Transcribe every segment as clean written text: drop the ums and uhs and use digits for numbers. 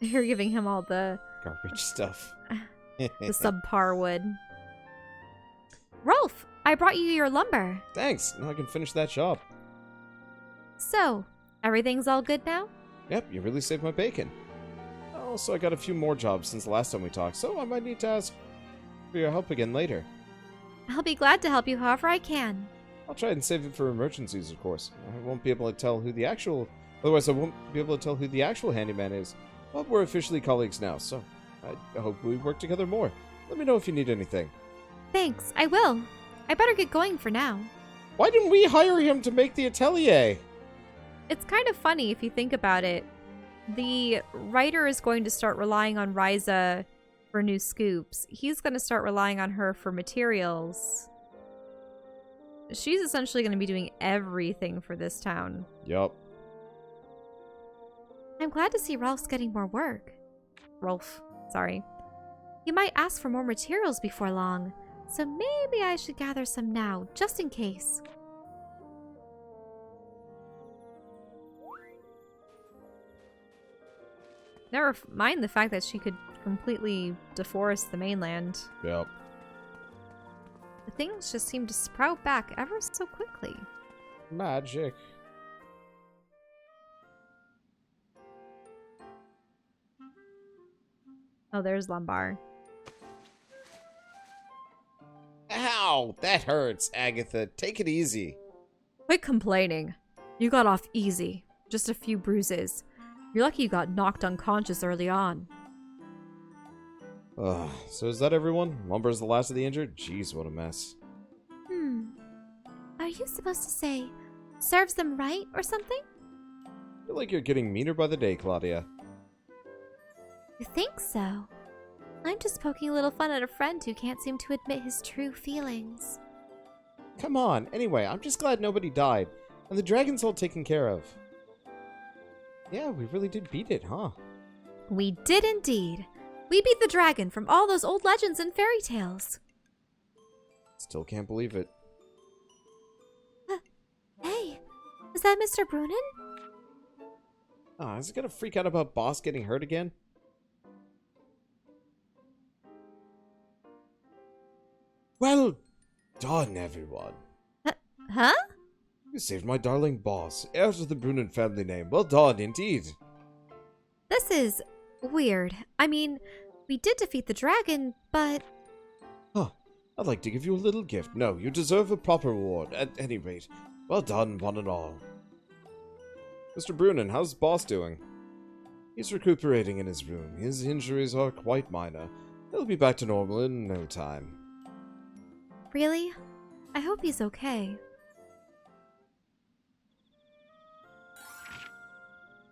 You're giving him all the garbage stuff. the subpar wood. Rolf, I brought you your lumber. Thanks. Now I can finish that job. So, everything's all good now? Yep, you really saved my bacon. Also, I got a few more jobs since the last time we talked, so I might need to ask for your help again later. I'll be glad to help you however I can. I'll try and save it for emergencies, of course. I won't be able to tell who the actual... Otherwise, I won't be able to tell who the actual handyman is. But we're officially colleagues now, so I hope we work together more. Let me know if you need anything. Thanks, I will. I better get going for now. Why didn't we hire him to make the atelier? It's kind of funny if you think about it. The writer is going to start relying on Ryza for new scoops. He's going to start relying on her for materials. She's essentially going to be doing everything for this town. Yup. I'm glad to see Rolf's getting more work. Rolf, sorry. You might ask for more materials before long, so maybe I should gather some now, just in case. Never mind the fact that she could completely deforest the mainland. Yep. The things just seem to sprout back ever so quickly. Magic. Oh, there's Lumbar. Ow! That hurts, Agatha. Take it easy. Quit complaining. You got off easy. Just a few bruises. You're lucky you got knocked unconscious early on. So is that everyone? Lumber's the last of the injured? Jeez, what a mess. Are you supposed to say, serves them right or something? I feel like you're getting meaner by the day, Claudia. You think so? I'm just poking a little fun at a friend who can't seem to admit his true feelings. Come on. Anyway, I'm just glad nobody died. And the dragon's all taken care of. Yeah, we really did beat it, huh? We did indeed. We beat the dragon from all those old legends and fairy tales. Still can't believe it. Hey, is that Mr. Brunin? Is it gonna freak out about Boss getting hurt again? Well done, everyone. Huh? You saved my darling boss, heir to the Brunin family name. Well done, indeed. This is weird. I mean, we did defeat the dragon, but... Huh. I'd like to give you a little gift. No, you deserve a proper reward. At any rate, well done, one and all. Mr. Brunin, how's boss doing? He's recuperating in his room. His injuries are quite minor. He'll be back to normal in no time. Really? I hope he's okay.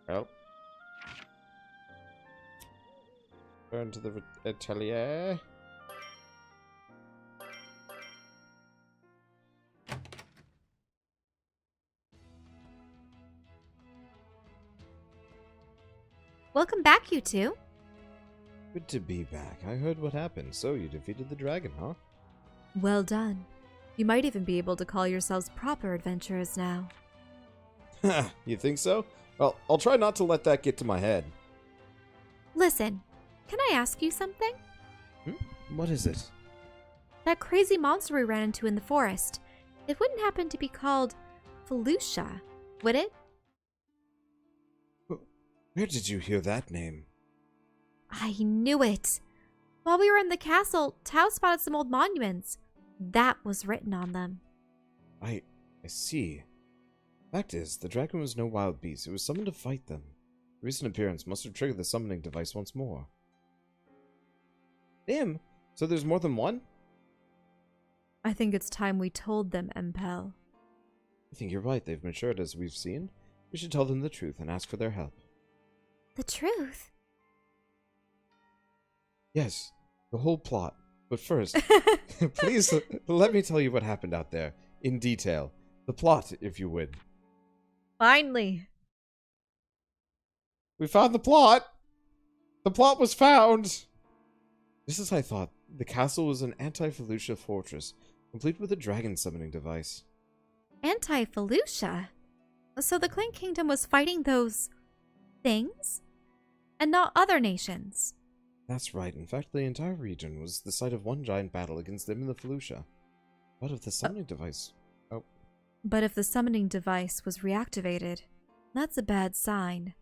Oh. Turn to the atelier. Welcome back, you two. Good to be back. I heard what happened. So you defeated the dragon, huh? Well done. You might even be able to call yourselves proper adventurers now. You think so? Well, I'll try not to let that get to my head. Listen, can I ask you something? What is it? That crazy monster we ran into in the forest, it wouldn't happen to be called Philuscha, would it? Where did you hear that name? I knew it. While we were in the castle, Tao spotted some old monuments. That was written on them. I see. Fact is, the dragon was no wild beast. It was summoned to fight them. The recent appearance must have triggered the summoning device once more. Damn! So there's more than one? I think it's time we told them, Empel. I think you're right. They've matured as we've seen. We should tell them the truth and ask for their help. The truth? Yes, the whole plot. But first, please let me tell you what happened out there, in detail. The plot, if you would. Finally. We found the plot! The plot was found! Just as I thought, the castle was an anti-Philuscha fortress, complete with a dragon summoning device. Anti-Philuscha? So the Clank Kingdom was fighting those... things? and not other nations. That's right. In fact, the entire region was the site of one giant battle against them in the Philuscha. What if the summoning device... Oh. But if the summoning device was reactivated, that's a bad sign.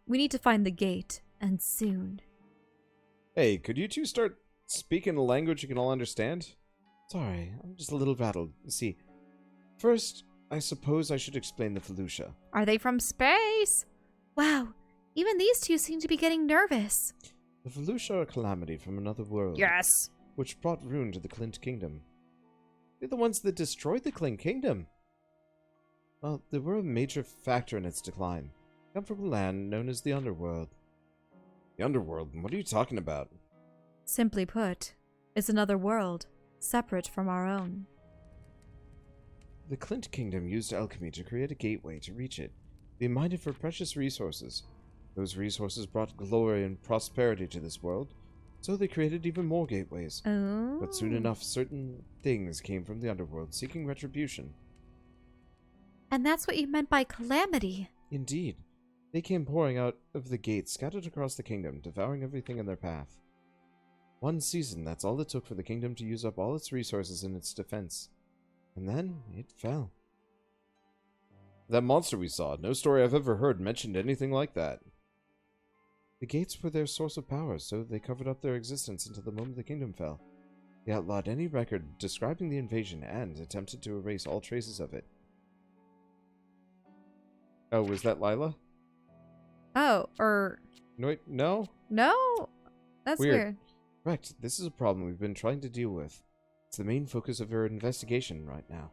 We need to find the gate, and soon. Hey, could you two start speaking a language you can all understand? Sorry, I'm just a little rattled. You see, first, I suppose I should explain the Philuscha. Are they from space? Wow, even these two seem to be getting nervous. The Philuscha are a calamity from another world. Yes. Which brought ruin to the Clint Kingdom. They're the ones that destroyed the Clint Kingdom. Well, they were a major factor in its decline. They come from a land known as the Underworld. The Underworld? What are you talking about? Simply put, it's another world, separate from our own. The Clint Kingdom used alchemy to create a gateway to reach it. They mined it for precious resources. Those resources brought glory and prosperity to this world, so they created even more gateways. Oh. But soon enough, certain things came from the Underworld, seeking retribution. And that's what you meant by calamity. Indeed. They came pouring out of the gates scattered across the kingdom, devouring everything in their path. One season, that's all it took for the kingdom to use up all its resources in its defense. And then, it fell. That monster we saw, no story I've ever heard mentioned anything like that. The gates were their source of power, so they covered up their existence until the moment the kingdom fell. They outlawed any record describing the invasion and attempted to erase all traces of it. Oh, was that Lila? Oh, No, wait, no? No? That's weird. Correct. This is a problem we've been trying to deal with. It's the main focus of our investigation right now.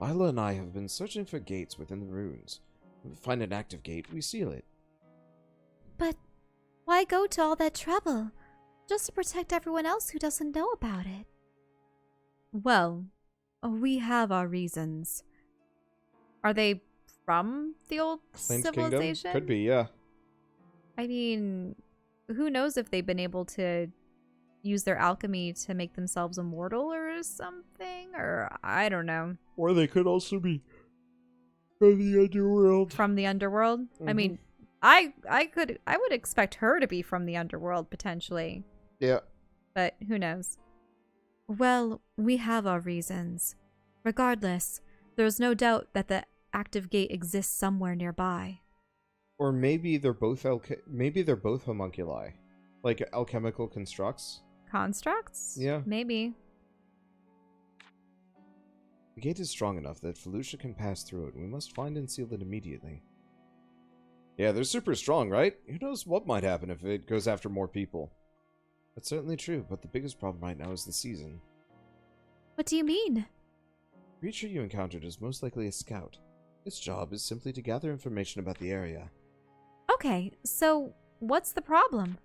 Lila and I have been searching for gates within the ruins. When we find an active gate, we seal it. But why go to all that trouble? Just to protect everyone else who doesn't know about it. Well, we have our reasons. Are they from the old Clint civilization? Kingdom? Could be, yeah. I mean, who knows if they've been able to use their alchemy to make themselves immortal or something? Or I don't know. Or they could also be from the underworld. From the underworld? Mm-hmm. I mean, I would expect her to be from the underworld potentially. Yeah. But who knows? Well, we have our reasons. Regardless, there's no doubt that the active gate exists somewhere nearby. Or maybe they're both homunculi, like alchemical constructs. Constructs? Yeah. Maybe. The gate is strong enough that Philuscha can pass through it, and we must find and seal it immediately. Yeah, they're super strong, right? Who knows what might happen if it goes after more people? That's certainly true, but the biggest problem right now is the season. What do you mean? The creature you encountered is most likely a scout. Its job is simply to gather information about the area. Okay, so what's the problem?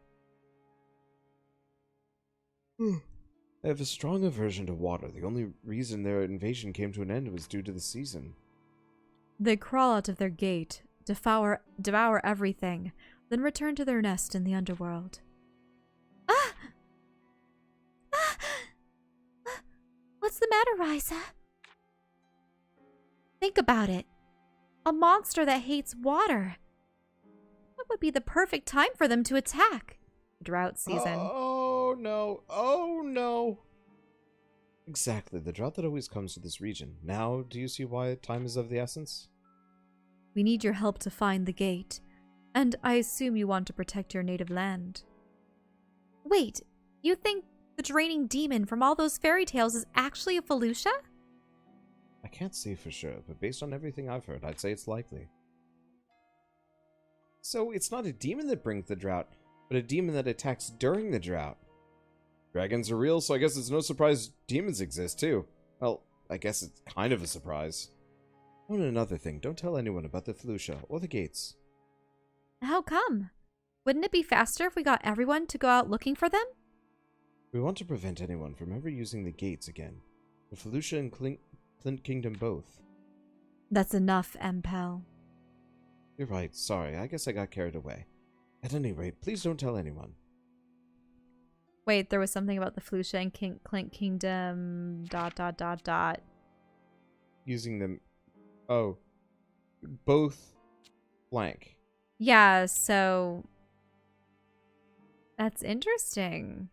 They have a strong aversion to water. The only reason their invasion came to an end was due to the season. They crawl out of their gate, devour everything, then return to their nest in the underworld. Ah! Ah! What's the matter, Ryza? Think about it. A monster that hates water. What would be the perfect time for them to attack? Drought season. Oh no. Oh no. Exactly, the drought that always comes to this region. Now, do you see why time is of the essence? We need your help to find the gate. And I assume you want to protect your native land. Wait, you think the draining demon from all those fairy tales is actually a Philuscha? I can't say for sure, but based on everything I've heard, I'd say it's likely. So, it's not a demon that brings the drought, but a demon that attacks during the drought. Dragons are real, so I guess it's no surprise demons exist, too. Well, I guess it's kind of a surprise. Oh, and another thing, don't tell anyone about the Philuscha or the gates. How come? Wouldn't it be faster if we got everyone to go out looking for them? We want to prevent anyone from ever using the gates again. The Philuscha and Clint Kingdom both. That's enough, Empel. You're right, sorry, I guess I got carried away. At any rate, please don't tell anyone. Wait, there was something about the Philuscha and Clint Kingdom... ... Using them... Oh. Both blank. Yeah, so... That's interesting.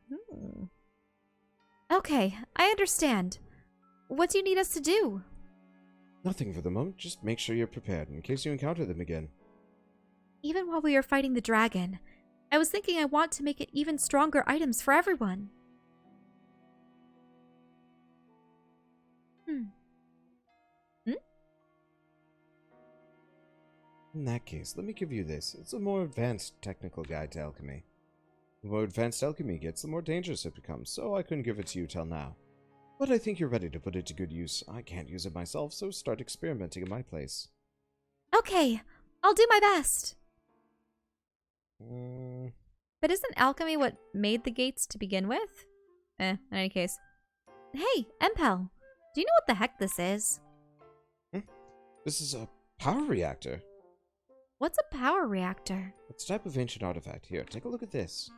Okay, I understand. What do you need us to do? Nothing for the moment. Just make sure you're prepared in case you encounter them again. Even while we are fighting the dragon, I was thinking I want to make it even stronger items for everyone. In that case, let me give you this. It's a more advanced technical guide to alchemy. The more advanced alchemy gets, the more dangerous it becomes, so I couldn't give it to you till now. But I think you're ready to put it to good use. I can't use it myself, so start experimenting in my place. Okay, I'll do my best. Mm. But isn't alchemy what made the gates to begin with? In any case. Hey, Empel, do you know what the heck this is? This is a power reactor. What's a power reactor? It's a type of ancient artifact. Here, take a look at this.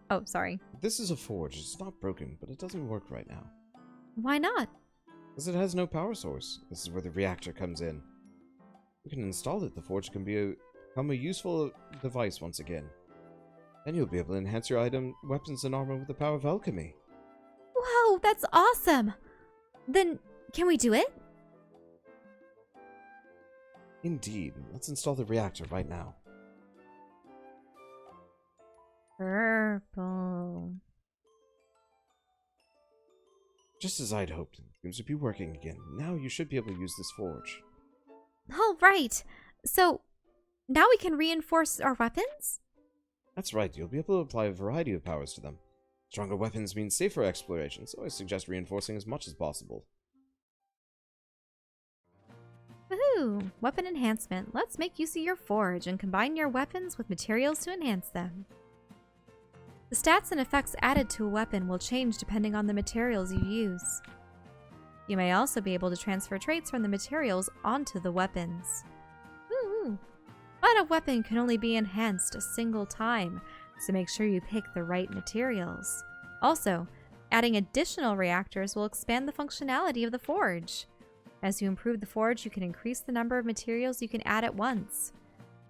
Oh, sorry. This is a forge. It's not broken, but it doesn't work right now. Why not? Because it has no power source. This is where the reactor comes in. You can install it. The forge can become a useful device once again. Then you'll be able to enhance your weapons and armor with the power of alchemy. Whoa, that's awesome! Then, can we do it? Indeed. Let's install the reactor right now. Purple. Just as I'd hoped. It seems to be working again. Now you should be able to use this forge. Oh, right. So, now we can reinforce our weapons? That's right. You'll be able to apply a variety of powers to them. Stronger weapons mean safer exploration, so I suggest reinforcing as much as possible. Woohoo! Weapon enhancement. Let's make use of your forge and combine your weapons with materials to enhance them. The stats and effects added to a weapon will change depending on the materials you use. You may also be able to transfer traits from the materials onto the weapons. Woo! But a weapon can only be enhanced a single time, so make sure you pick the right materials. Also, adding additional reactors will expand the functionality of the forge. As you improve the forge, you can increase the number of materials you can add at once.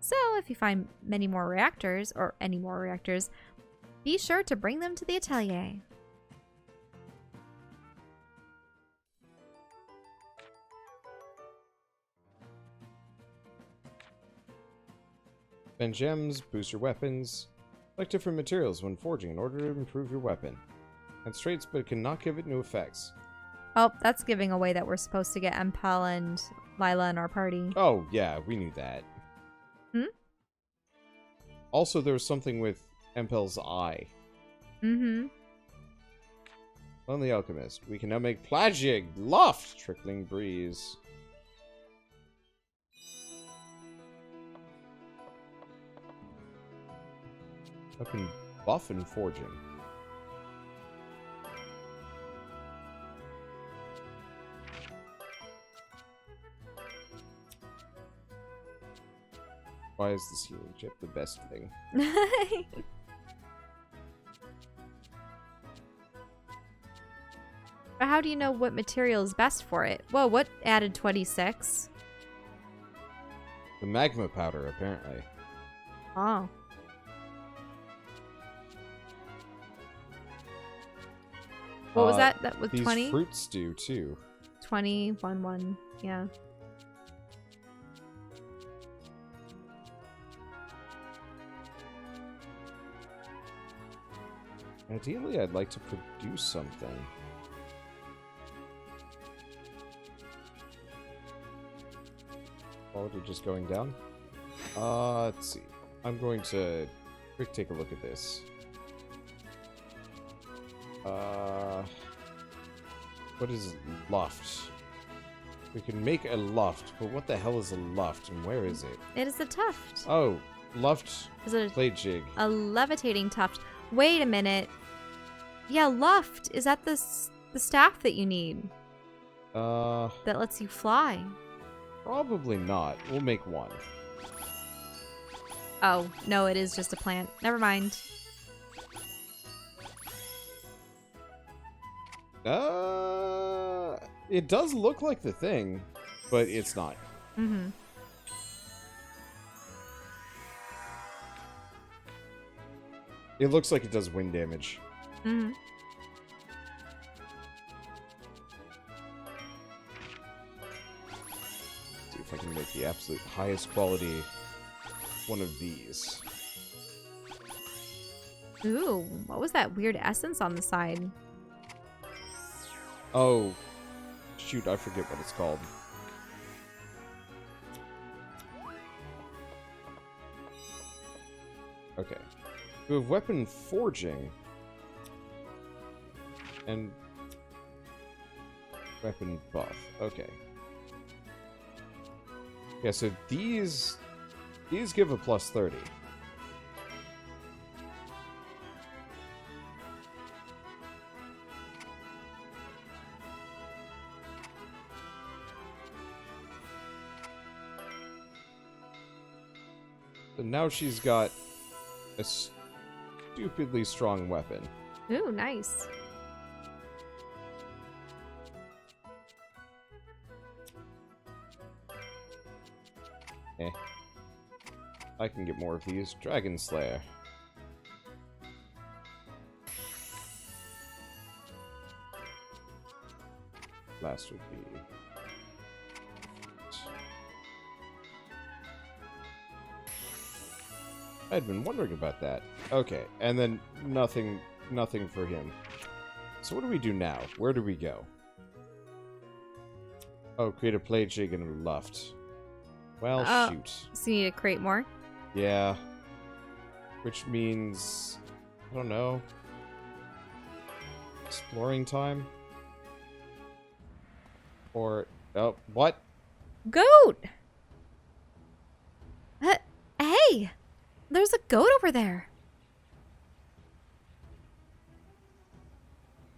So, if you find many more reactors, or any more reactors, be sure to bring them to the atelier. Spend gems, boost your weapons. Select different materials when forging in order to improve your weapon. And traits, but cannot give it new effects. Oh, that's giving away that we're supposed to get Empel and Lila in our party. Oh, yeah, we knew that. Also, there was something with Empel's eye. Lonely Alchemist. We can now make Plagic, Loft, Trickling Breeze. Weapon buff and forging. Why is this healing chip the best thing? But how do you know what material is best for it? Whoa, what added 26? The magma powder, apparently. Oh. What was that? That was 20? These fruits do, too. 20, 1, yeah. Ideally, I'd like to produce something. Quality just going down? Let's see. I'm going to quick take a look at this. What is loft? We can make a loft, but what the hell is a loft and where is it? It is a tuft. Oh, loft Is it plate jig. a levitating tuft? Wait a minute. Yeah, luft. Is that the staff that you need? That lets you fly. Probably not. We'll make one. Oh, no, it is just a plant. Never mind. It does look like the thing, but it's not. It looks like it does wind damage. Mm-hmm. See if I can make the absolute highest quality one of these. Ooh, what was that weird essence on the side? Oh, shoot, I forget what it's called. Okay. We have weapon forging. And weapon buff. Okay. Yeah, so these give a plus 30. So now she's got a stupidly strong weapon. Ooh, nice. I can get more of these. Dragon Slayer. Last would be... I'd been wondering about that. Okay, and then nothing for him. So what do we do now? Where do we go? Oh, create a plate shaken and luft. Well, shoot. So you need to create more? Yeah. Which means... I don't know. Exploring time? Or... Oh, what? Goat! Hey! There's a goat over there.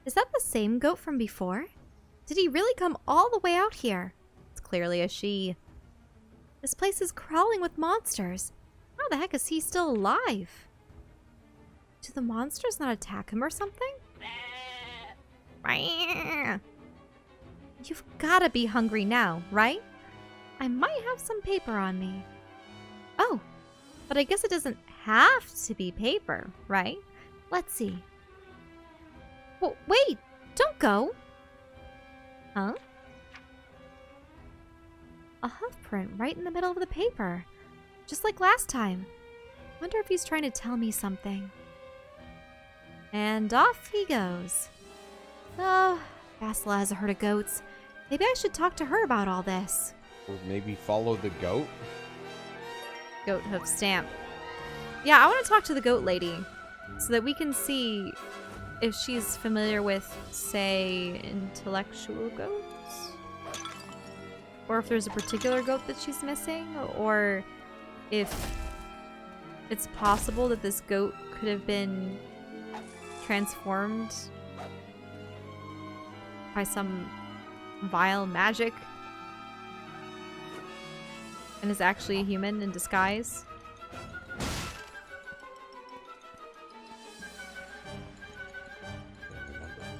Is that the same goat from before? Did he really come all the way out here? It's clearly a she. This place is crawling with monsters. How the heck is he still alive? Do the monsters not attack him or something? You've gotta be hungry now, right? I might have some paper on me. Oh, but I guess it doesn't have to be paper, right? Let's see. Well, wait, don't go. Huh? A hoof print right in the middle of the paper. Just like last time. Wonder if he's trying to tell me something. And off he goes. Oh, Vasila has a herd of goats. Maybe I should talk to her about all this. Or maybe follow the goat? Goat hoof stamp. Yeah, I want to talk to the goat lady so that we can see if she's familiar with, say, intellectual goats. Or if there's a particular goat that she's missing, or if it's possible that this goat could have been transformed by some vile magic and is actually a human in disguise.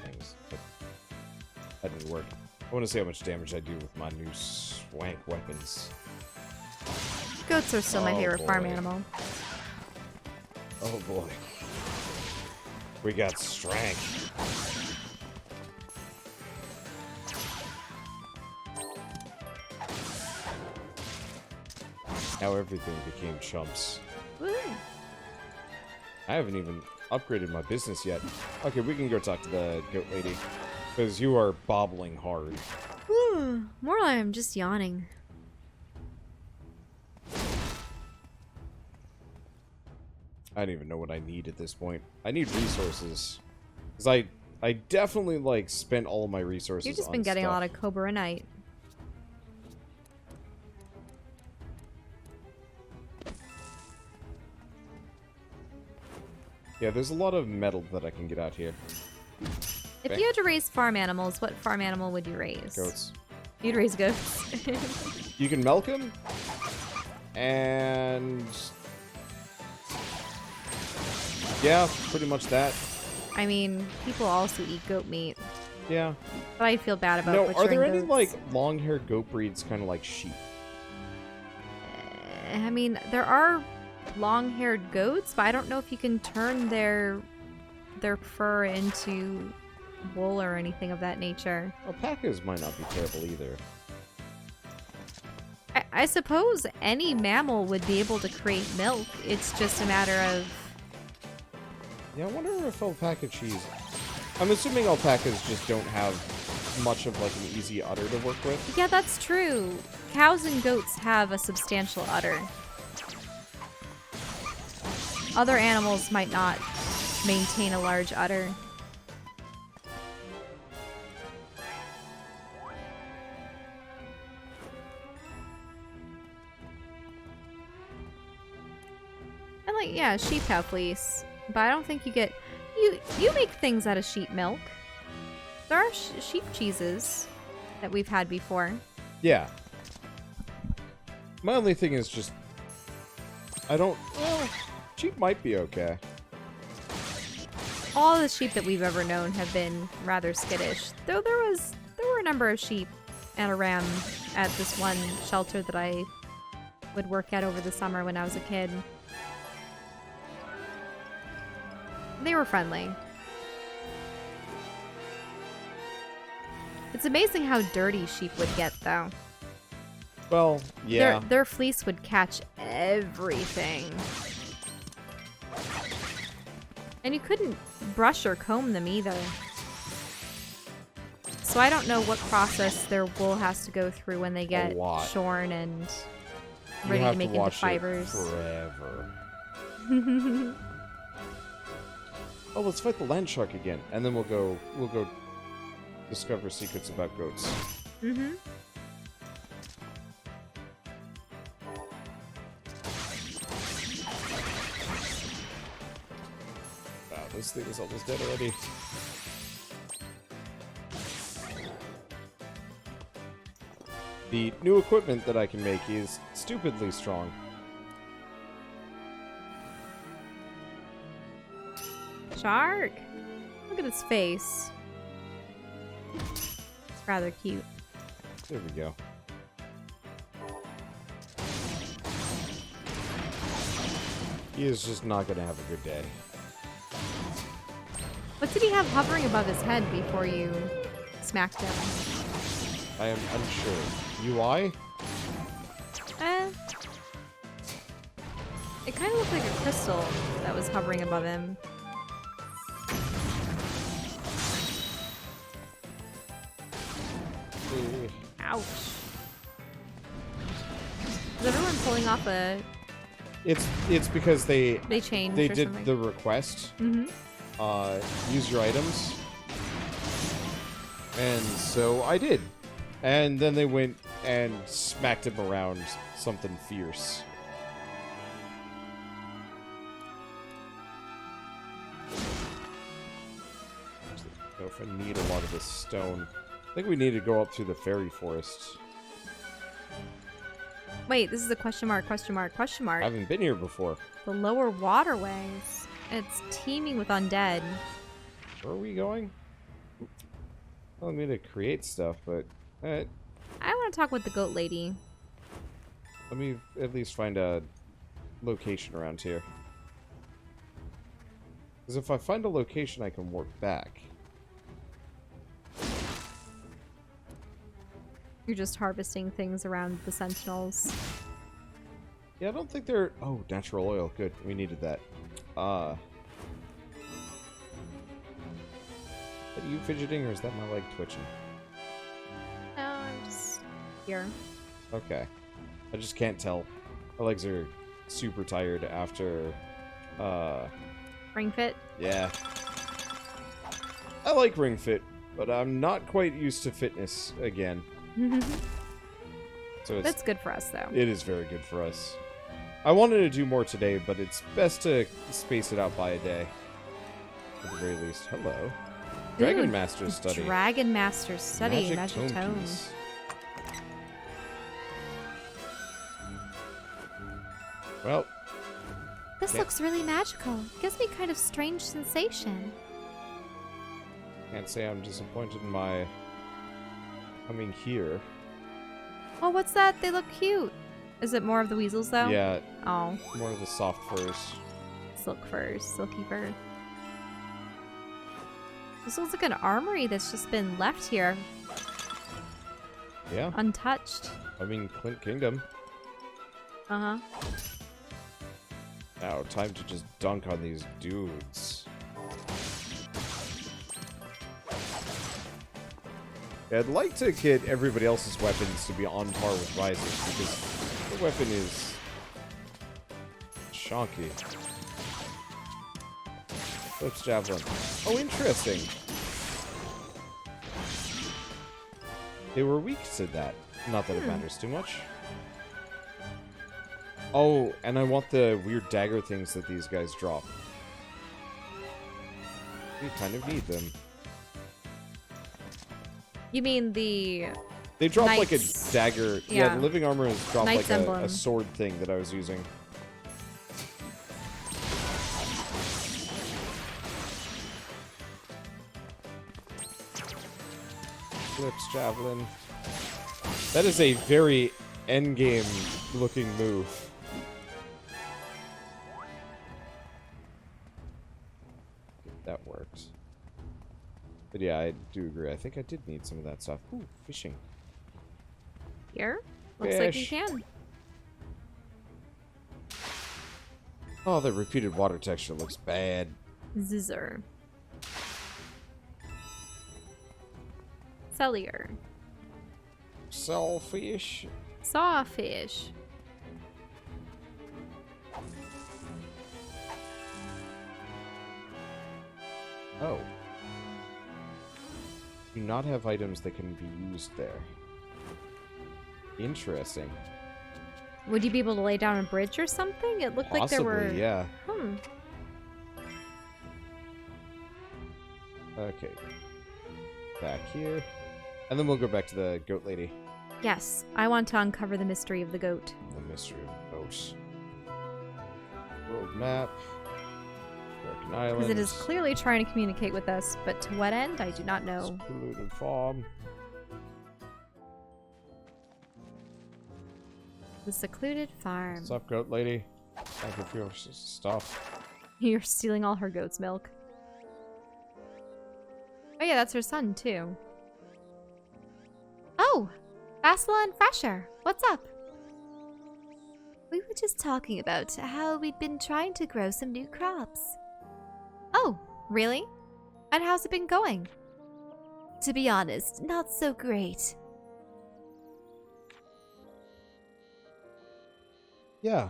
Things, but that didn't work. I want to see how much damage I do with my new swank weapons. Goats are still my favorite farm animal. Oh boy. We got strength. Now everything became chumps. Woo. I haven't even upgraded my business yet. Okay, we can go talk to the goat lady. Because you are bobbling hard. Whew. More like I'm just yawning. I don't even know what I need at this point. I need resources. Because I definitely, like, spent all of my resources on You've just been getting stuff. a lot of Cobrainite. Yeah, there's a lot of metal that I can get out here. If Okay. you had to raise farm animals, what farm animal would you raise? Goats. You'd raise goats. You can milk them. And... yeah, pretty much that. I mean, people also eat goat meat. Yeah. But I feel bad about No, are there butchering any, like, goats. long-haired goat breeds kind of like sheep? I mean, there are long-haired goats, but I don't know if you can turn their fur into wool or anything of that nature. Alpacas might not be terrible either. I suppose any mammal would be able to create milk. It's just a matter of... Yeah, I wonder if alpaca cheese... I'm assuming alpacas just don't have much of, like, an easy udder to work with. Yeah, that's true. Cows and goats have a substantial udder. Other animals might not maintain a large udder. And like, yeah, sheep have fleece, but I don't think you get... You make things out of sheep milk. There are sheep cheeses that we've had before. Yeah. My only thing is just... I don't... Well, sheep might be okay. All the sheep that we've ever known have been rather skittish. Though there were a number of sheep and a ram at this one shelter that I would work at over the summer when I was a kid. They were friendly. It's amazing how dirty sheep would get, though. Well, yeah. Their fleece would catch everything. And you couldn't brush or comb them either. So I don't know what process their wool has to go through when they get shorn and ready to make into fibers. Forever. Oh, let's fight the land shark again, and then we'll go discover secrets about goats. Mm-hmm. Wow, this thing is almost dead already. The new equipment that I can make is stupidly strong. Shark! Look at its face. It's rather cute. There we go. He is just not going to have a good day. What did he have hovering above his head before you smacked him? I am unsure. UI? It kind of looked like a crystal that was hovering above him. Ouch. Is everyone pulling off a... It's because they changed They or did something. the request. Mm-hmm. Use your items. And so I did. And then they went and smacked him around something fierce. I don't know if I need a lot of this stone. I think we need to go up through the fairy forest. Wait, this is a question mark, question mark, question mark. I haven't been here before. The lower waterways. It's teeming with undead. Where are we going? Well, I'm gonna create stuff, but I want to talk with the goat lady. let me at least find a location around here. Because if I find a location, I can work back. You're just harvesting things around the sentinels. Yeah, I don't think they're... Oh, natural oil. Good. We needed that. Are you fidgeting, or is that my leg twitching? No, I'm just here. Okay. I just can't tell. My legs are super tired after... Ring fit? Yeah. I like Ring Fit, but I'm not quite used to fitness again. So That's good for us, though. It is very good for us. I wanted to do more today, but it's best to space it out by a day. At the very least. Hello. Dragon Master's Study. Dragon Master's Study. Magic Tome. Piece. Well, This looks really magical. Gives me kind of strange sensation. can't say I'm disappointed in my coming here. Oh, what's that? They look cute. Is it more of the weasels, though? Yeah. Oh. More of the soft furs. Silk furs. Silky fur. This looks like an armory that's just been left here. Yeah. Untouched. I mean, Clint Kingdom. Uh-huh. Now, time to just dunk on these dudes. Yeah, I'd like to get everybody else's weapons to be on par with Ryza's, because the weapon is chonky. Flips javelin. Oh, interesting. They were weak to that. Not that it matters too much. Oh, and I want the weird dagger things that these guys drop. We kind of need them. You mean the... They drop Knight's, like a dagger. Yeah, the living armor has dropped Knight's like emblem. a sword thing that I was using. Flips javelin. That is a very endgame looking move. That works. But yeah, I do agree. I think I did need some of that stuff. Ooh, fishing. Here? Looks like you Fish. can. Oh, the repeated water texture looks bad. Zizzer. Cellier. Sawfish. Sawfish. Oh. Do not have items that can be used there. Interesting. Would you be able to lay down a bridge or something? It looked like there were... yeah. Hmm. Okay. Back here. And then we'll go back to the goat lady. Yes, I want to uncover the mystery of the goat. The mystery of boats. World map. Broken Island. Because it is clearly trying to communicate with us, but to what end, I do not know. Polluted farm. The secluded farm. What's up, goat lady? Thank you for your stuff. You're stealing all her goat's milk. Oh yeah, that's her son, too. Oh! Basila and Fresher, what's up? We were just talking about how we'd been trying to grow some new crops. Oh, really? And how's it been going? To be honest, not so great. Yeah,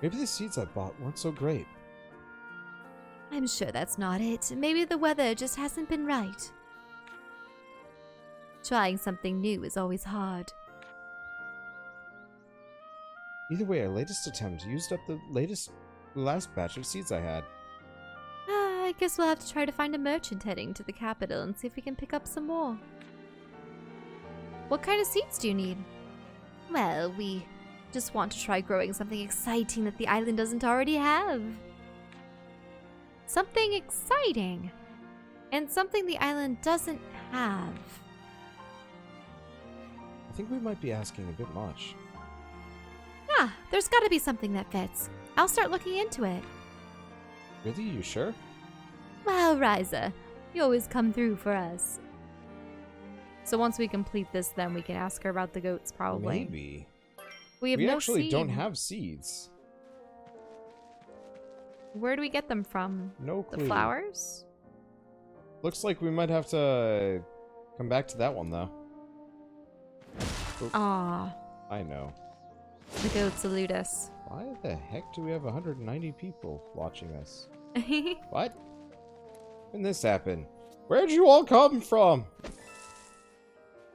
maybe the seeds I bought weren't so great. I'm sure that's not it. Maybe the weather just hasn't been right. Trying something new is always hard. Either way, our latest attempt used up the last batch of seeds I had. I guess we'll have to try to find a merchant heading to the capital and see if we can pick up some more. What kind of seeds do you need? Well, we just want to try growing something exciting that the island doesn't already have. Something exciting. And something the island doesn't have. I think we might be asking a bit much. Ah, there's gotta be something that fits. I'll start looking into it. Really? You sure? Wow, Ryza, you always come through for us. So once we complete this, then we can ask her about the goats, probably. Maybe. We have We no actually seed. don't have seeds. Where do we get them from? No clue. The flowers? Looks like we might have to come back to that one, though. Ah, I know. the goats elude us. Why the heck do we have 190 people watching us? What? When did this happen? Where'd you all come from?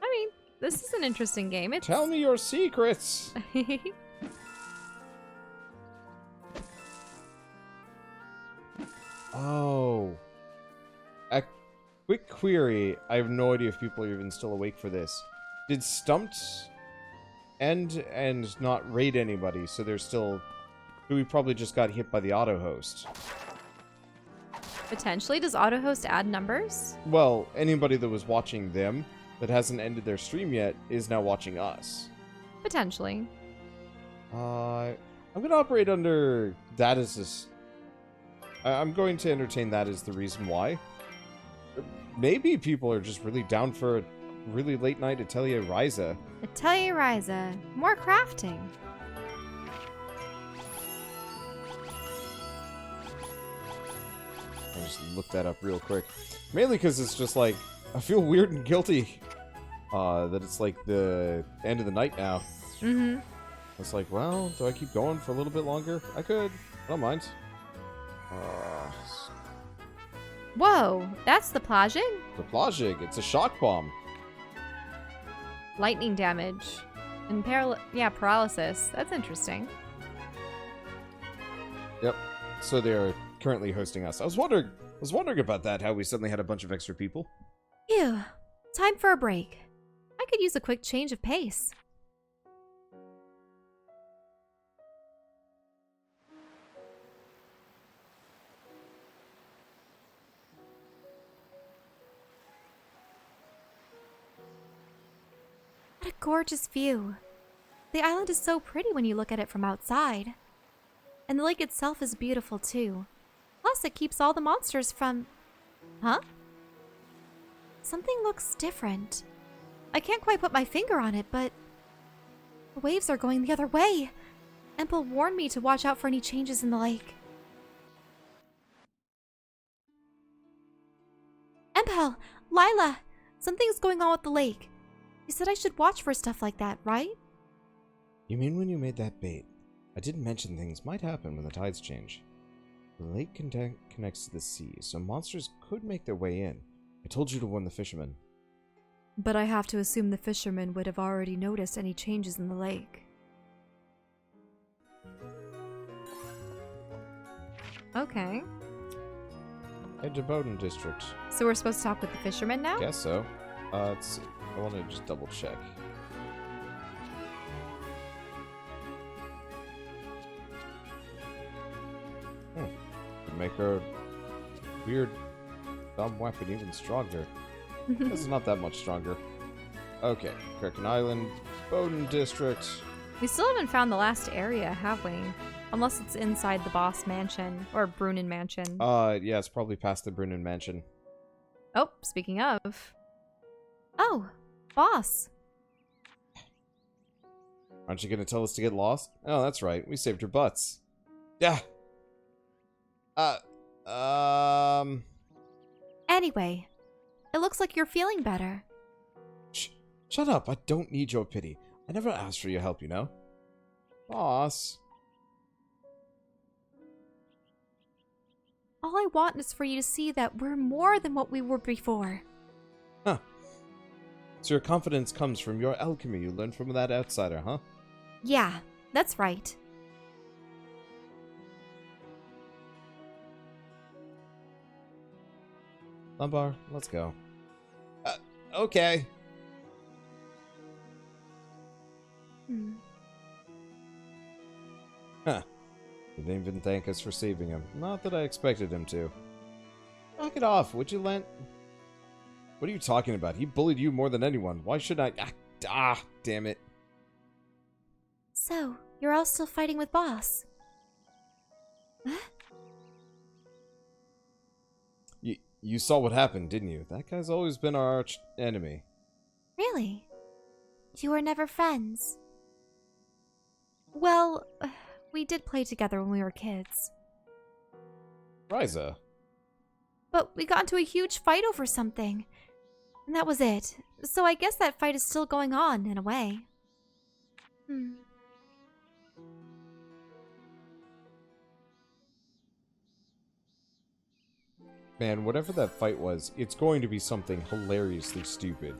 I mean, this is an interesting game. It's... Tell me your secrets! Oh. A quick query. I have no idea if people are even still awake for this. Did Stumped end and not raid anybody, so they're still... We probably just got hit by the auto-host. Potentially. Does AutoHost add numbers? Well, anybody that was watching them that hasn't ended their stream yet is now watching us. Potentially. I'm gonna operate under that as this. I'm going to entertain that as the reason why. Maybe people are just really down for a really late night Atelier Ryza. Atelier Ryza. More crafting. I just looked that up real quick. Mainly because it's just like, I feel weird and guilty that it's like the end of the night now. Mm-hmm. It's like, well, do I keep going for a little bit longer? I could. I don't mind. Whoa, that's the plaging? The Plajig, it's a shock bomb. Lightning damage. And paralysis. That's interesting. Yep. So they're currently hosting us. I was wondering about that, how we suddenly had a bunch of extra people. Phew. Time for a break. I could use a quick change of pace. What a gorgeous view. The island is so pretty when you look at it from outside. And the lake itself is beautiful too. Plus, it keeps all the monsters from... Huh? Something looks different. I can't quite put my finger on it, but... The waves are going the other way. Empel warned me to watch out for any changes in the lake. Empel! Lila! Something's going on with the lake. You said I should watch for stuff like that, right? You mean when you made that bait? I didn't mention things might happen when the tides change. The lake connects to the sea, so monsters could make their way in. I told you to warn the fishermen. But I have to assume the fishermen would have already noticed any changes in the lake. Okay. Head to Bowden District. So we're supposed to talk with the fishermen now? Guess so. Let's see. I want to just double check. Could make her weird dumb weapon even stronger. This is not that much stronger. Okay, Kraken Island, Bowden District. We still haven't found the last area, have we? Unless it's inside the boss mansion, or Brunnen mansion. Yeah, it's probably past the Brunnen mansion. Oh, speaking of. Oh, boss. Aren't you gonna tell us to get lost? Oh, that's right. We saved your butts. Yeah. Anyway, it looks like you're feeling better. Shut up. I don't need your pity. I never asked for your help, you know? Boss. All I want is for you to see that we're more than what we were before. Huh. So your confidence comes from your alchemy you learned from that outsider, huh? Yeah, that's right. Lumbar, let's go. Okay. Huh. He didn't even thank us for saving him. Not that I expected him to. Knock it off, would you, Lent? What are you talking about? He bullied you more than anyone. Why should I... damn it. So, you're all still fighting with Boss? Huh? You saw what happened, didn't you? That guy's always been our arch enemy. Really? You were never friends? Well, we did play together when we were kids. Ryza. But we got into a huge fight over something. And that was it. So I guess that fight is still going on, in a way. Man, whatever that fight was, it's going to be something hilariously stupid.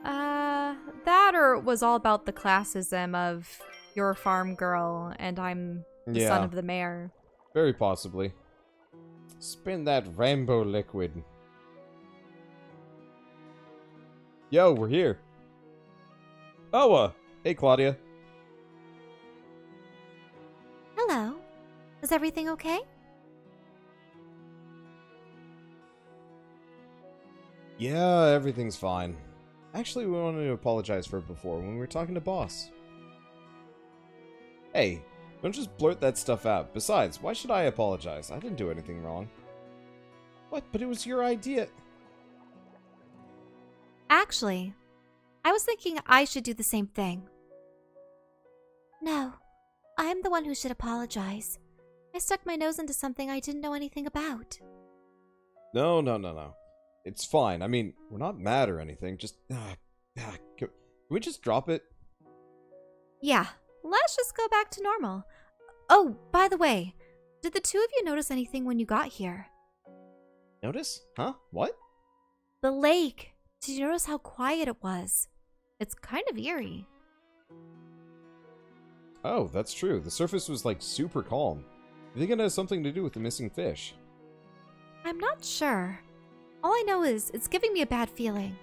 That or it was all about the classism of you're a farm girl and I'm the son of the mayor. Very possibly. Spin that rainbow liquid. Yo, we're here. Oh, hey Claudia. Hello. Is everything okay? Yeah, everything's fine. Actually, we wanted to apologize for it before when we were talking to Boss. Hey, don't just blurt that stuff out. Besides, why should I apologize? I didn't do anything wrong. What? But it was your idea. Actually, I was thinking I should do the same thing. No, I'm the one who should apologize. I stuck my nose into something I didn't know anything about. No. It's fine. I mean, we're not mad or anything. Just, can we just drop it? Yeah, let's just go back to normal. Oh, by the way, did the two of you notice anything when you got here? Notice? Huh? What? The lake. Did you notice how quiet it was? It's kind of eerie. Oh, that's true. The surface was like super calm. I think it has something to do with the missing fish. I'm not sure. All I know is it's giving me a bad feeling.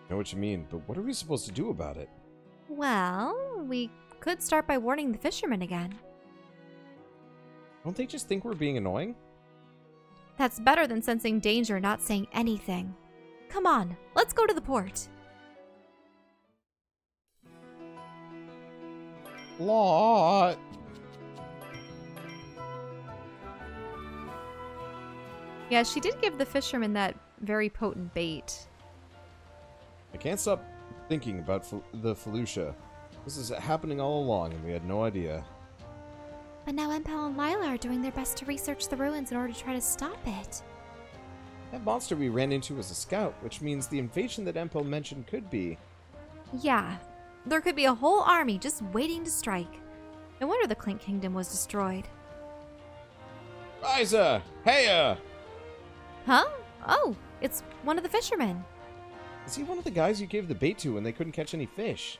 I know what you mean, but what are we supposed to do about it? Well, we could start by warning the fishermen again. Don't they just think we're being annoying? That's better than sensing danger and not saying anything. Come on, let's go to the port. Lot. Yeah, she did give the fisherman that very potent bait. I can't stop thinking about the Philuscha. This is happening all along, and we had no idea. But now Empel and Lila are doing their best to research the ruins in order to try to stop it. That monster we ran into was a scout, which means the invasion that Empel mentioned could be. Yeah, there could be a whole army just waiting to strike. No wonder the Clink Kingdom was destroyed. Ryza! Heya! Huh? Oh, it's one of the fishermen. Is he one of the guys you gave the bait to when they couldn't catch any fish?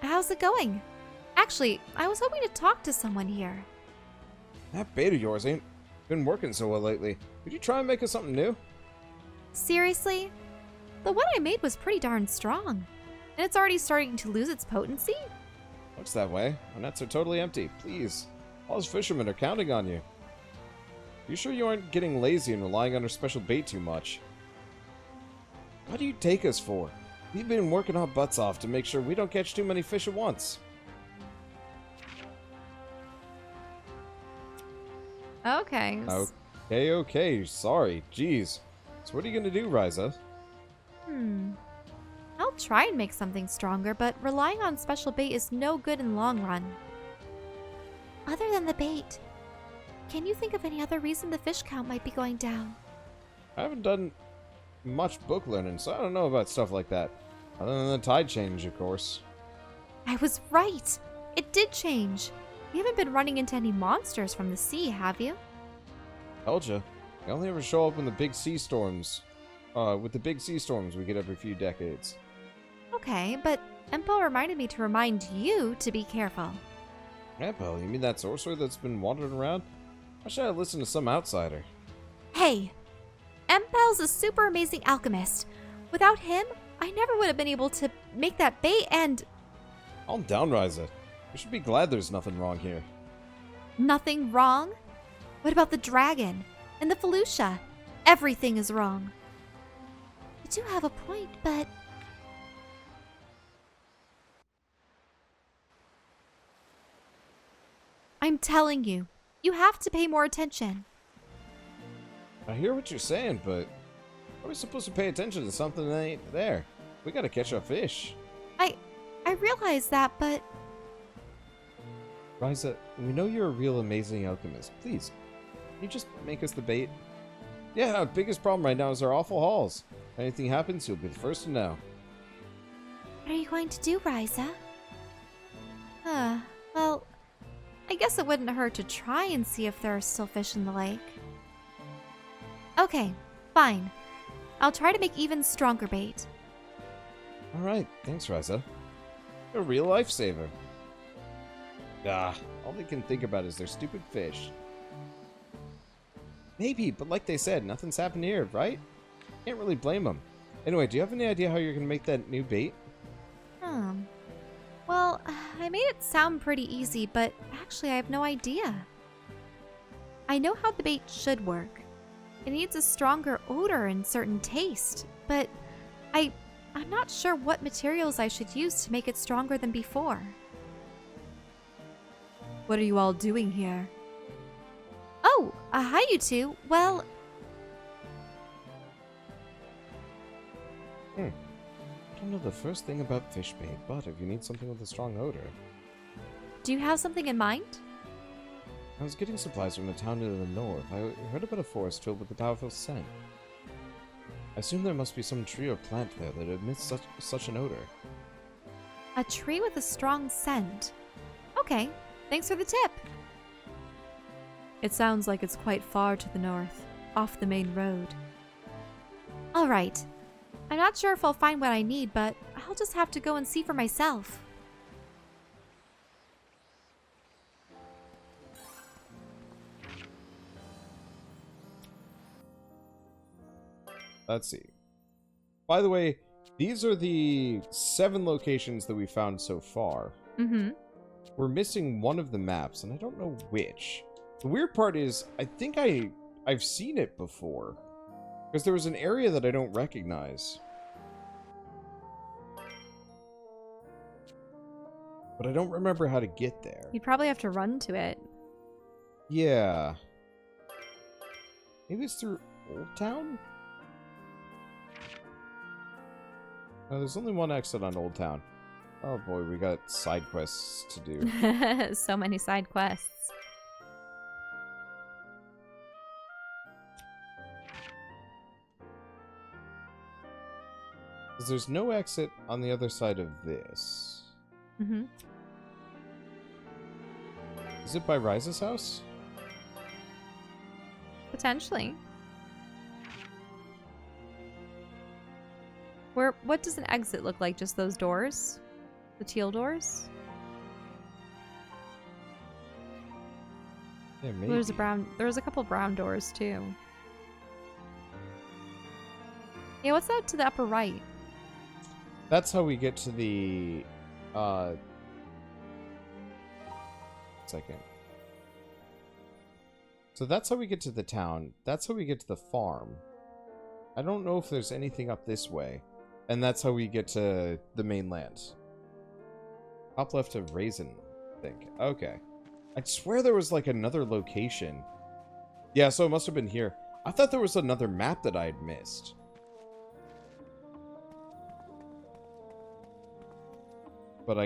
How's it going? Actually, I was hoping to talk to someone here. That bait of yours ain't been working so well lately. Could you try and make us something new? Seriously? The one I made was pretty darn strong. And it's already starting to lose its potency? Looks that way. Our nets are totally empty. Please. All those fishermen are counting on you. You sure you aren't getting lazy and relying on our special bait too much? What do you take us for? We've been working our butts off to make sure we don't catch too many fish at once. Okay. Okay. Sorry. Jeez. So what are you gonna do, Ryza? I'll try and make something stronger, but relying on special bait is no good in the long run. Other than the bait, can you think of any other reason the fish count might be going down? I haven't done much book learning, so I don't know about stuff like that. Other than the tide change, of course. I was right! It did change! You haven't been running into any monsters from the sea, have you? Told ya. They only ever show up in the big sea storms. With the big sea storms we get every few decades. Okay, but Empel reminded me to remind you to be careful. Empel, you mean that sorcerer that's been wandering around? Why should I listen to some outsider? Hey! Empel's a super amazing alchemist. Without him, I never would have been able to make that bait and... Calm down, Ryza. You should be glad there's nothing wrong here. Nothing wrong? What about the dragon? And the Philuscha? Everything is wrong. You do have a point, but... I'm telling you, you have to pay more attention. I hear what you're saying, but... How are we supposed to pay attention to something that ain't there? We gotta catch our fish. I realize that, but... Ryza, we know you're a real amazing alchemist. Please, can you just make us the bait? Yeah, our biggest problem right now is our awful hauls. If anything happens, you'll be the first to know. What are you going to do, Ryza? Well, I guess it wouldn't hurt to try and see if there are still fish in the lake. Okay, fine. I'll try to make even stronger bait. Alright, thanks, Ryza. You're a real lifesaver. All they can think about is their stupid fish. Maybe, but like they said, nothing's happened here, right? Can't really blame them. Anyway, do you have any idea how you're gonna make that new bait? Well, I made it sound pretty easy, but actually I have no idea. I know how the bait should work. It needs a stronger odor and certain taste, but I I'm not sure what materials I should use to make it stronger than before. What are you all doing here? Oh, hi you two. Well, I don't know the first thing about fish bait, but if you need something with a strong odor. do you have something in mind? I was getting supplies from a town to the north. I heard about a forest filled with a powerful scent. I assume there must be some tree or plant there that emits such an odor. A tree with a strong scent. Okay, thanks for the tip. It sounds like it's quite far to the north, off the main road. All right. I'm not sure if I'll find what I need, but I'll just have to go and see for myself. Let's see. By the way, these are the 7 locations that we found so far. Mm-hmm. We're missing one of the maps, and I don't know which. The weird part is, I think I've seen it before. Because there was an area that I don't recognize. But I don't remember how to get there. You'd probably have to run to it. Yeah. Maybe it's through Old Town? No, there's only one exit on Old Town. Oh boy, we got side quests to do. So many side quests. Because there's no exit on the other side of this. Mm-hmm. Is it by Ryza's house? Potentially. What does an exit look like? Just those doors? The teal doors? Yeah, maybe. There's a couple brown doors too. Yeah, what's that to the upper right? That's how we get to the second. So that's how we get to the town. That's how we get to the farm. I don't know if there's anything up this way. And that's how we get to the mainland. Top left of Raisin, I think. Okay. I swear there was like another location. Yeah, so it must have been here. I thought there was another map that I had missed. But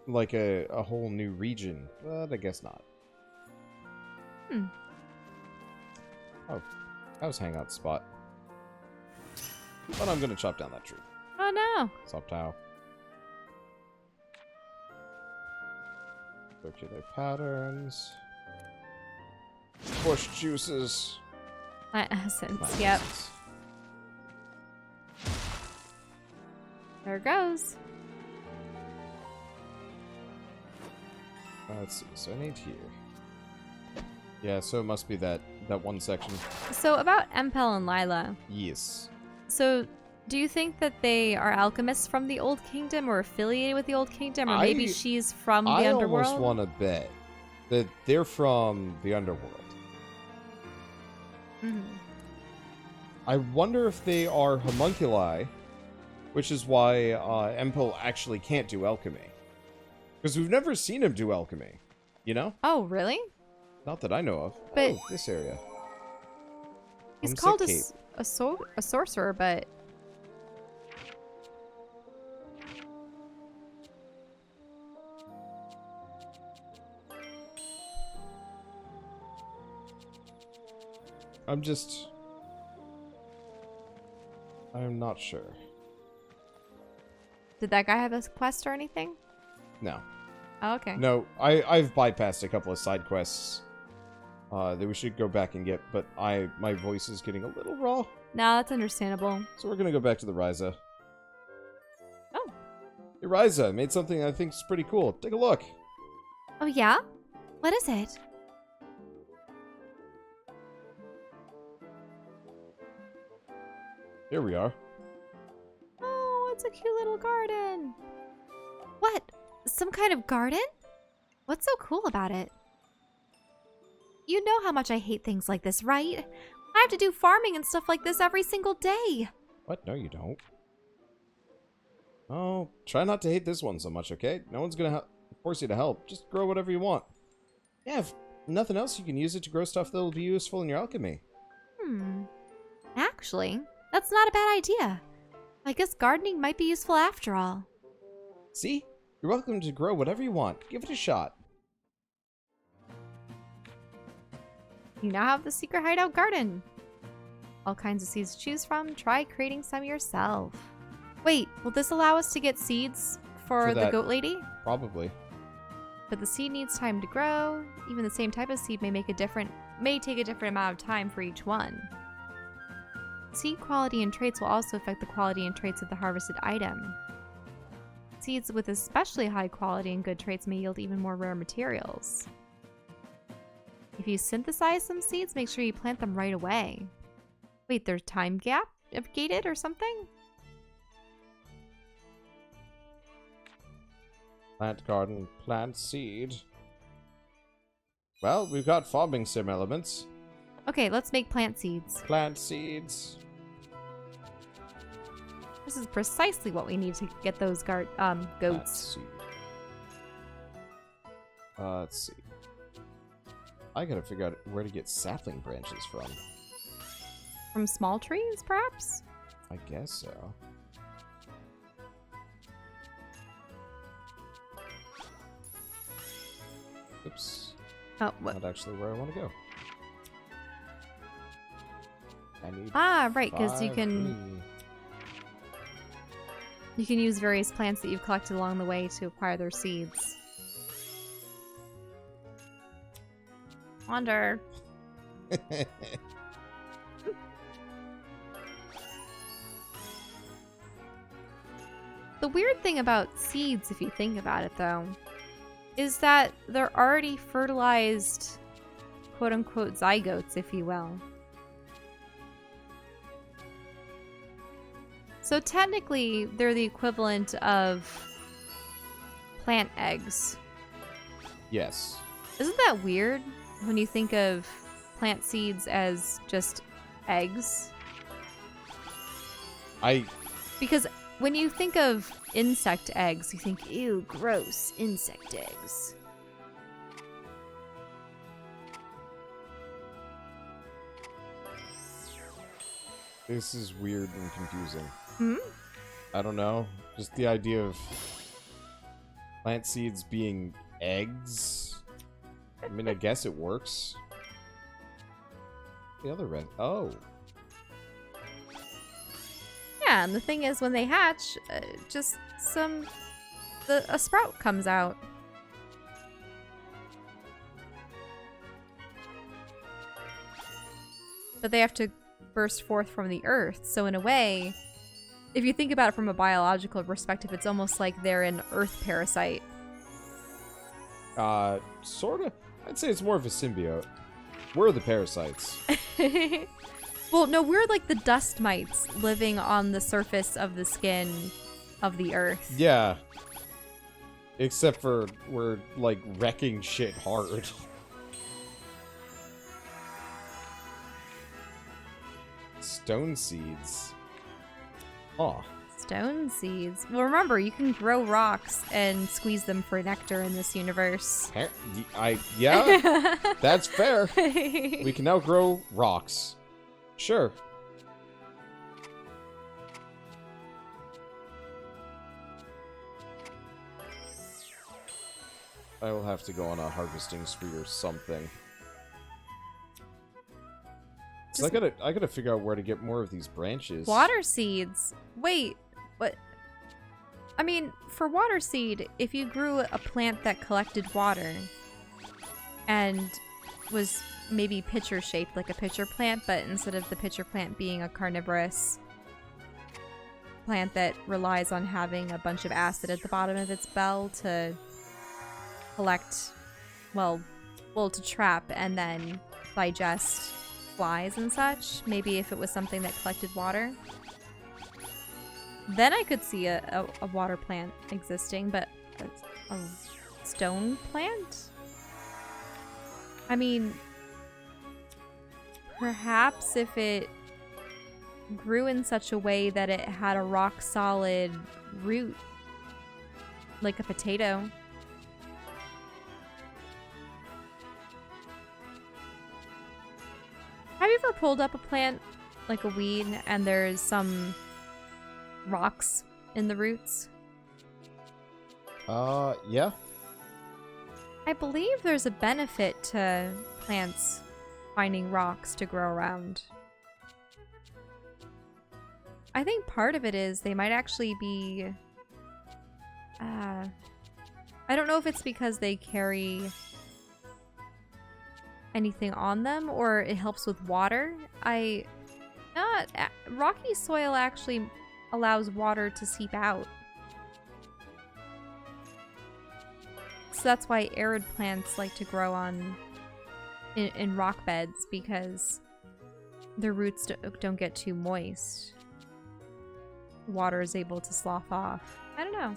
like a whole new region. But I guess not. Oh, that was hangout spot. But I'm gonna chop down that tree. Oh no! Stop towel. Circular patterns. Bush juices. Plant essence. Plant Yep. essence. There it goes. Let's see. So I need here. Yeah, so it must be that one section. So about Empel and Lila. Yes. So do you think that they are alchemists from the Old Kingdom or affiliated with the Old Kingdom? Or maybe she's from the Underworld? I almost want to bet that they're from the Underworld. Mm-hmm. I wonder if they are homunculi, which is why Empel actually can't do alchemy. Because we've never seen him do alchemy, you know? Oh, really? Not that I know of. But oh, this area. He's Homesick called Cape. a sorcerer, but... I'm not sure. Did that guy have a quest or anything? No. Oh, okay. No, I've bypassed a couple of side quests that we should go back and get, but my voice is getting a little raw. No, that's understandable. So we're gonna go back to the Ryza. Oh. Hey, Ryza made something I think is pretty cool. Take a look. Oh yeah? What is it? Here we are. Oh, it's a cute little garden. What? Some kind of garden? What's so cool about it? You know how much I hate things like this, right? I have to do farming and stuff like this every single day. What? No, you don't. Oh, try not to hate this one so much, okay? No one's gonna force you to help. Just grow whatever you want. Yeah, if nothing else, you can use it to grow stuff that'll be useful in your alchemy. Actually, that's not a bad idea. I guess gardening might be useful after all. See? You're welcome to grow whatever you want. Give it a shot. You now have the secret hideout garden. All kinds of seeds to choose from. Try creating some yourself. Wait, will this allow us to get seeds for the goat lady? Probably. But the seed needs time to grow. Even the same type of seed may take a different amount of time for each one. Seed quality and traits will also affect the quality and traits of the harvested item. Seeds with especially high quality and good traits may yield even more rare materials. If you synthesize some seeds, make sure you plant them right away. Wait, there's time gap gated or something? Plant garden, plant seed. Well, we've got farming sim elements. Okay, let's make plant seeds. Plant seeds. This is precisely what we need to get those goats. Let's see. I gotta figure out where to get sapling branches from. From small trees, perhaps? I guess so. Oops. Oh, what? Not actually where I want to go. I need right, because you 5 can use various plants that you've collected along the way to acquire their seeds. Wander. The weird thing about seeds, if you think about it, though, is that they're already fertilized, quote-unquote, zygotes, if you will. So technically, they're the equivalent of plant eggs. Yes. Isn't that weird when you think of plant seeds as just eggs? Because when you think of insect eggs, you think, ew, gross, insect eggs. This is weird and confusing. Hmm? I don't know. Just the idea of plant seeds being eggs. I mean, I guess it works. The other red. Oh. Yeah, and the thing is, when they hatch, a sprout comes out. But they have to burst forth from the earth. So in a way, if you think about it from a biological perspective, it's almost like they're an earth parasite. Sorta. I'd say it's more of a symbiote. We're the parasites. Well, no, we're like the dust mites living on the surface of the skin of the earth. Yeah. Except for we're, like, wrecking shit hard. Stone seeds. Huh. Stone seeds. Well, remember, you can grow rocks and squeeze them for nectar in this universe. Yeah, that's fair. We can now grow rocks. Sure. I will have to go on a harvesting spree or something. So I gotta figure out where to get more of these branches. Water seeds. Wait, what? I mean, for water seed, if you grew a plant that collected water and was maybe pitcher shaped like a pitcher plant, but instead of the pitcher plant being a carnivorous plant that relies on having a bunch of acid at the bottom of its bell to collect, well, to trap and then digest flies and such, maybe if it was something that collected water, then I could see a water plant existing. But a stone plant? I mean, perhaps if it grew in such a way that it had a rock solid root, like a potato. Have you ever pulled up a plant, like a weed, and there's some rocks in the roots? Yeah. I believe there's a benefit to plants finding rocks to grow around. I think part of it is they might actually be... I don't know if it's because they carry anything on them or it helps with water. Rocky soil actually allows water to seep out. So that's why arid plants like to grow in rock beds, because their roots don't get too moist. Water is able to slough off. I don't know.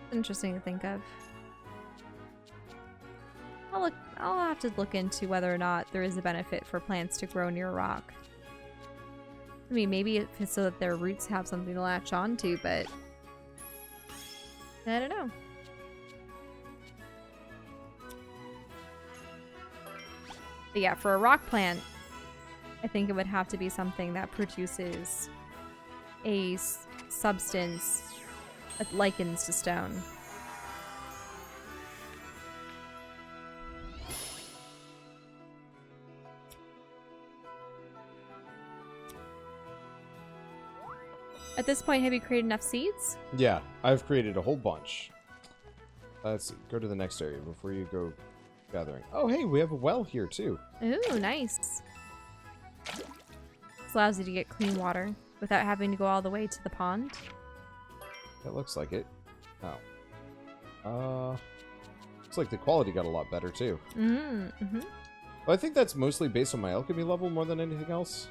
It's interesting to think of. I'll have to look into whether or not there is a benefit for plants to grow near a rock. I mean, maybe it's so that their roots have something to latch onto, but I don't know. But yeah, for a rock plant, I think it would have to be something that produces a substance that likens to stone. At this point, have you created enough seeds? Yeah, I've created a whole bunch. Let's see. Go to the next area before you go gathering. Oh, hey, we have a well here, too. Ooh, nice. This allows you to get clean water without having to go all the way to the pond. That looks like it. Oh. Looks like the quality got a lot better, too. Mm-hmm. Well, I think that's mostly based on my alchemy level more than anything else.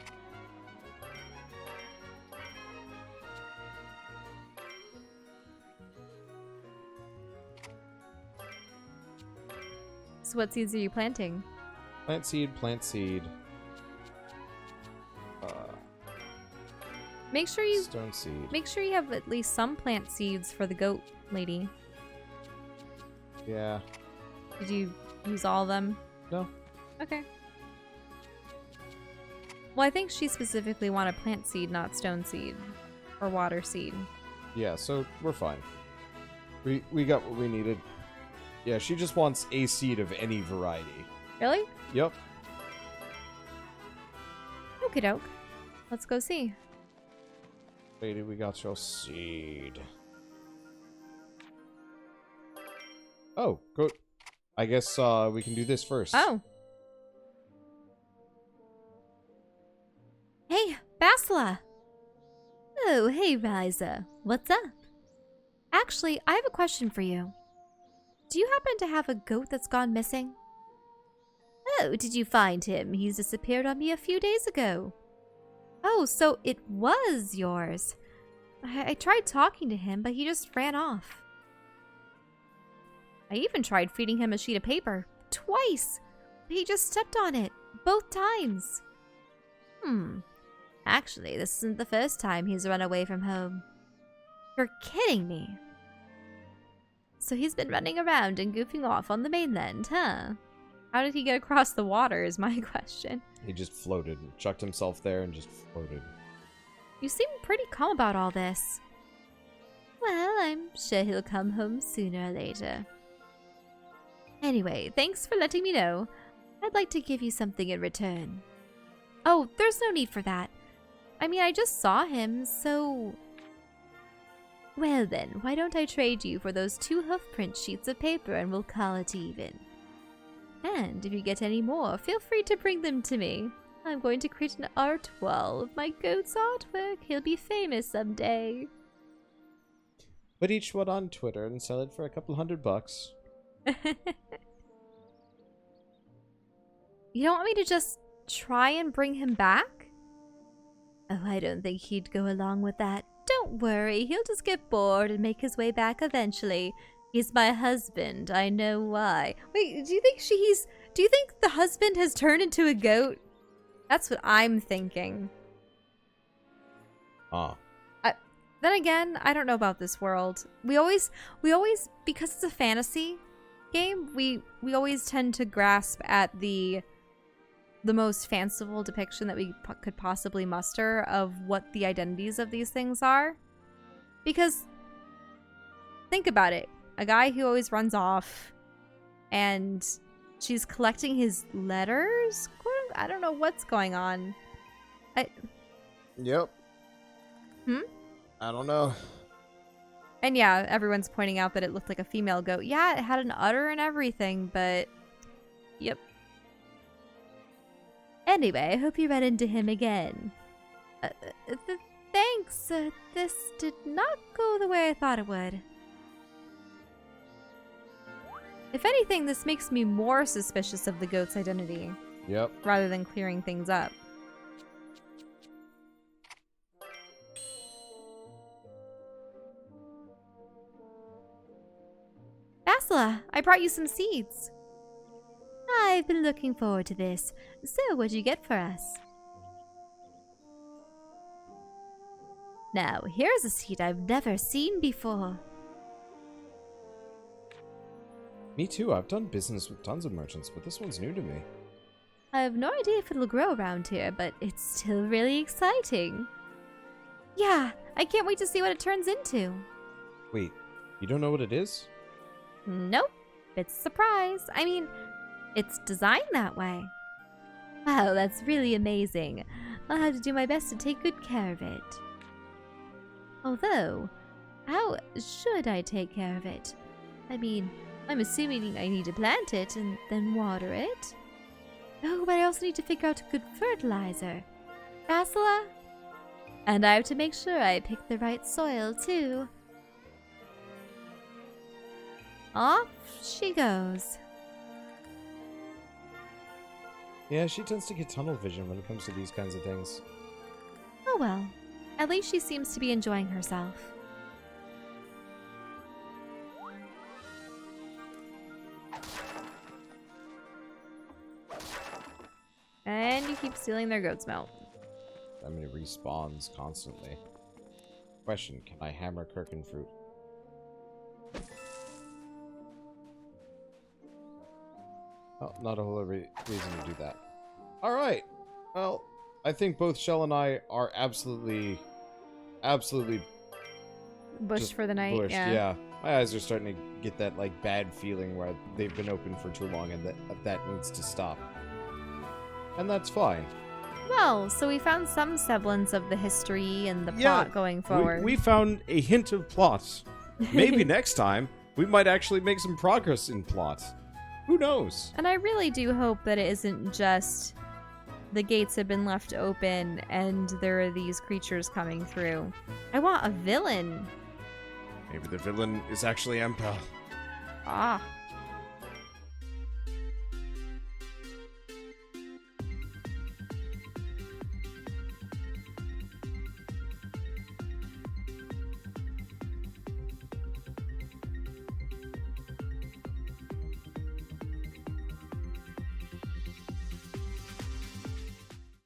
So what seeds are you planting? Plant seed, plant seed. Make sure you Stone seed. Make sure you have at least some plant seeds for the goat lady. Yeah. Did you use all of them? No. Okay. Well, I think she specifically wanted plant seed, not stone seed. Or water seed. Yeah, so we're fine. We got what we needed. Yeah, she just wants a seed of any variety. Really? Yep. Okie doke. Let's go see. Lady, we got your seed. Oh, go. I guess we can do this first. Oh. Hey, Basila! Oh, hey, Ryza. What's up? Actually, I have a question for you. Do you happen to have a goat that's gone missing? Oh, did you find him? He's disappeared on me a few days ago. Oh, so it was yours. I tried talking to him, but he just ran off. I even tried feeding him a sheet of paper. Twice! He just stepped on it. Both times. Actually, this isn't the first time he's run away from home. You're kidding me. So he's been running around and goofing off on the mainland, huh? How did he get across the water is my question. He just floated and chucked himself there and just floated. You seem pretty calm about all this. Well, I'm sure he'll come home sooner or later. Anyway, thanks for letting me know. I'd like to give you something in return. Oh, there's no need for that. I mean, I just saw him, so... Well then, why don't I trade you for those 2 hoofprint sheets of paper and we'll call it even. And if you get any more, feel free to bring them to me. I'm going to create an art wall of my goat's artwork. He'll be famous someday. Put each one on Twitter and sell it for a couple $100. You don't want me to just try and bring him back? Oh, I don't think he'd go along with that. Don't worry, he'll just get bored and make his way back eventually. He's my husband, I know why. Wait, do you think the husband has turned into a goat? That's what I'm thinking. Ah. Then again, I don't know about this world. We always, because it's a fantasy game, we always tend to grasp at the most fanciful depiction that we could possibly muster of what the identities of these things are. Because, think about it. A guy who always runs off, and she's collecting his letters? I don't know what's going on. Yep. I don't know. And yeah, everyone's pointing out that it looked like a female goat. Yeah, it had an udder and everything, but... Yep. Anyway, I hope you run into him again. Thanks. This did not go the way I thought it would. If anything, this makes me more suspicious of the goat's identity. Yep. Rather than clearing things up. Basila, I brought you some seeds. I've been looking forward to this. So, what'd you get for us? Now, here's a seed I've never seen before. Me too. I've done business with tons of merchants, but this one's new to me. I have no idea if it'll grow around here, but it's still really exciting. Yeah, I can't wait to see what it turns into. Wait, you don't know what it is? Nope. It's a surprise. I mean, it's designed that way. Wow, that's really amazing. I'll have to do my best to take good care of it. Although, how should I take care of it? I mean, I'm assuming I need to plant it and then water it. Oh, but I also need to figure out a good fertilizer. Basila? And I have to make sure I pick the right soil, too. Off she goes. Yeah, she tends to get tunnel vision when it comes to these kinds of things. Oh well. At least she seems to be enjoying herself. And you keep stealing their goat's milk. I mean, it respawns constantly. Question, can I hammer Kirkin fruit? Oh, not a whole reason to do that. Alright. Well, I think both Shell and I are absolutely Bushed for the night, bushed. yeah. Yeah. My eyes are starting to get that, like, bad feeling where they've been open for too long and that needs to stop. And that's fine. Well, so we found some semblance of the history and the plot going forward. We found a hint of plot. Maybe next time we might actually make some progress in plot. Who knows? And I really do hope that it isn't just the gates have been left open and there are these creatures coming through. I want a villain. Maybe the villain is actually Empel. Ah.